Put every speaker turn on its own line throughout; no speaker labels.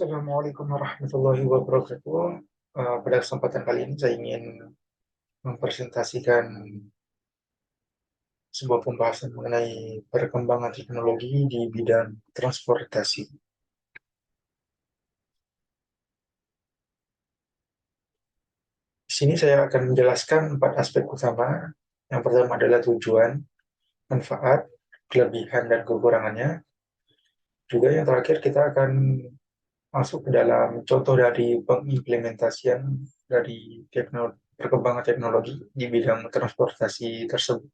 Assalamualaikum warahmatullahi wabarakatuh. Pada kesempatan kali ini saya ingin mempresentasikan sebuah pembahasan mengenai perkembangan teknologi di bidang transportasi. Di sini saya akan menjelaskan 4 aspek utama. Yang pertama adalah tujuan, manfaat, kelebihan dan kekurangannya. Juga yang terakhir kita akan masuk ke dalam contoh dari pengimplementasian dari perkembangan teknologi di bidang transportasi tersebut.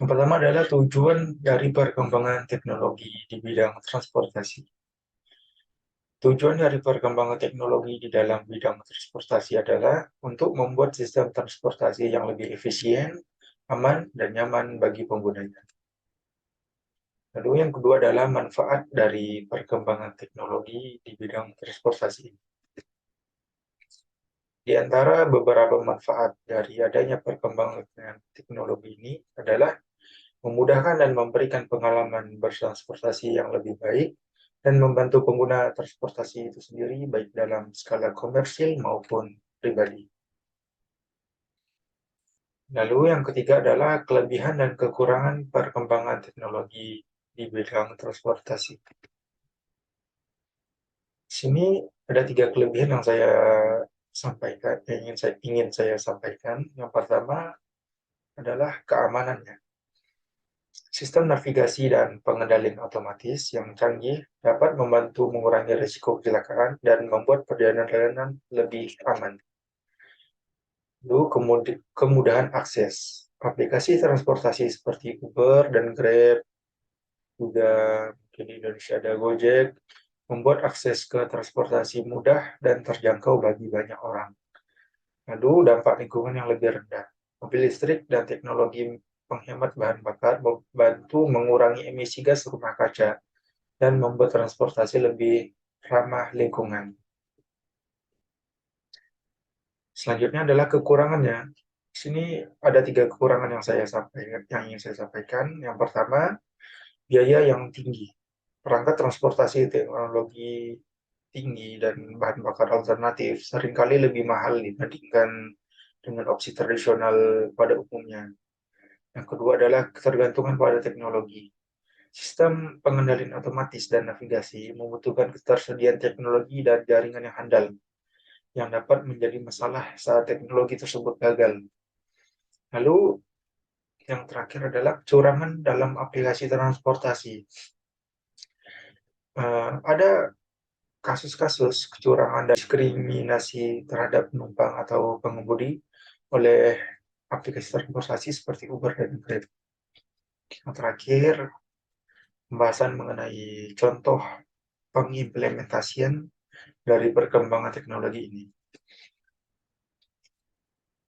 Yang pertama adalah tujuan dari perkembangan teknologi di bidang transportasi. Tujuan dari perkembangan teknologi di dalam bidang transportasi adalah untuk membuat sistem transportasi yang lebih efisien, aman, dan nyaman bagi penggunanya. Lalu yang kedua adalah manfaat dari perkembangan teknologi di bidang transportasi. Di antara beberapa manfaat dari adanya perkembangan teknologi ini adalah memudahkan dan memberikan pengalaman bertransportasi yang lebih baik, dan membantu pengguna transportasi itu sendiri baik dalam skala komersil maupun pribadi. Lalu yang ketiga adalah kelebihan dan kekurangan perkembangan teknologi di bidang transportasi. Di sini ada 3 kelebihan yang saya sampaikan, ingin saya sampaikan. Yang pertama adalah keamanannya. Sistem navigasi dan pengendalian otomatis yang canggih dapat membantu mengurangi risiko kecelakaan dan membuat perjalanan lebih aman. Lalu kemudahan akses. Aplikasi transportasi seperti Uber dan Grab, juga mungkin di Indonesia ada Gojek, membuat akses ke transportasi mudah dan terjangkau bagi banyak orang. Lalu dampak lingkungan yang lebih rendah. Mobil listrik dan teknologi penghemat bahan bakar membantu mengurangi emisi gas rumah kaca dan membuat transportasi lebih ramah lingkungan. Selanjutnya adalah kekurangannya. Di sini ada 3 kekurangan yang ingin saya sampaikan. Yang pertama, biaya yang tinggi. Perangkat transportasi teknologi tinggi dan bahan bakar alternatif seringkali lebih mahal dibandingkan dengan opsi tradisional pada umumnya. Yang kedua adalah ketergantungan pada teknologi. Sistem pengendalian otomatis dan navigasi membutuhkan ketersediaan teknologi dan jaringan yang handal, yang dapat menjadi masalah saat teknologi tersebut gagal. Lalu yang terakhir adalah kecurangan dalam aplikasi transportasi. Ada kasus-kasus kecurangan dan diskriminasi terhadap penumpang atau pengemudi oleh aplikasi transportasi seperti Uber dan Grab. Yang terakhir, pembahasan mengenai contoh pengimplementasian dari perkembangan teknologi ini.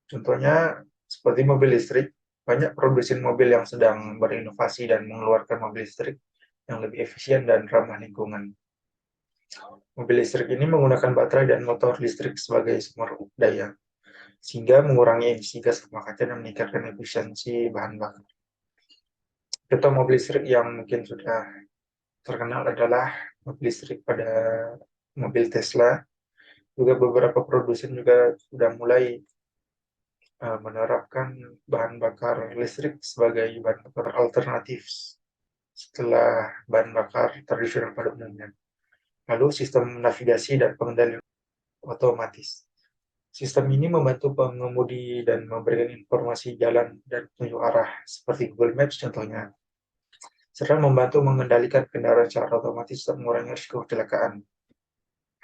Contohnya, seperti mobil listrik, banyak produsen mobil yang sedang berinovasi dan mengeluarkan mobil listrik yang lebih efisien dan ramah lingkungan. Mobil listrik ini menggunakan baterai dan motor listrik sebagai sumber daya, sehingga mengurangi emisi gas rumah kaca dan meningkatkan efisiensi bahan bakar. Contoh mobil listrik yang mungkin sudah terkenal adalah mobil listrik pada mobil Tesla. Juga beberapa produsen juga sudah mulai menerapkan bahan bakar listrik sebagai bahan bakar alternatif setelah bahan bakar tradisional pada umumnya. Lalu sistem navigasi dan pengendalian otomatis. Sistem ini membantu pengemudi dan memberikan informasi jalan dan petunjuk arah seperti Google Maps contohnya, serta membantu mengendalikan kendaraan secara otomatis untuk mengurangi risiko kecelakaan.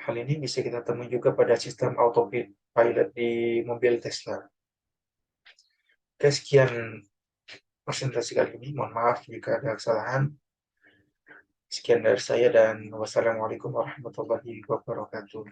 Hal ini bisa kita temui juga pada sistem autopilot di mobil Tesla. Oke, sekian presentasi kali ini. Mohon maaf jika ada kesalahan. Sekian dari saya dan wassalamualaikum warahmatullahi wabarakatuh.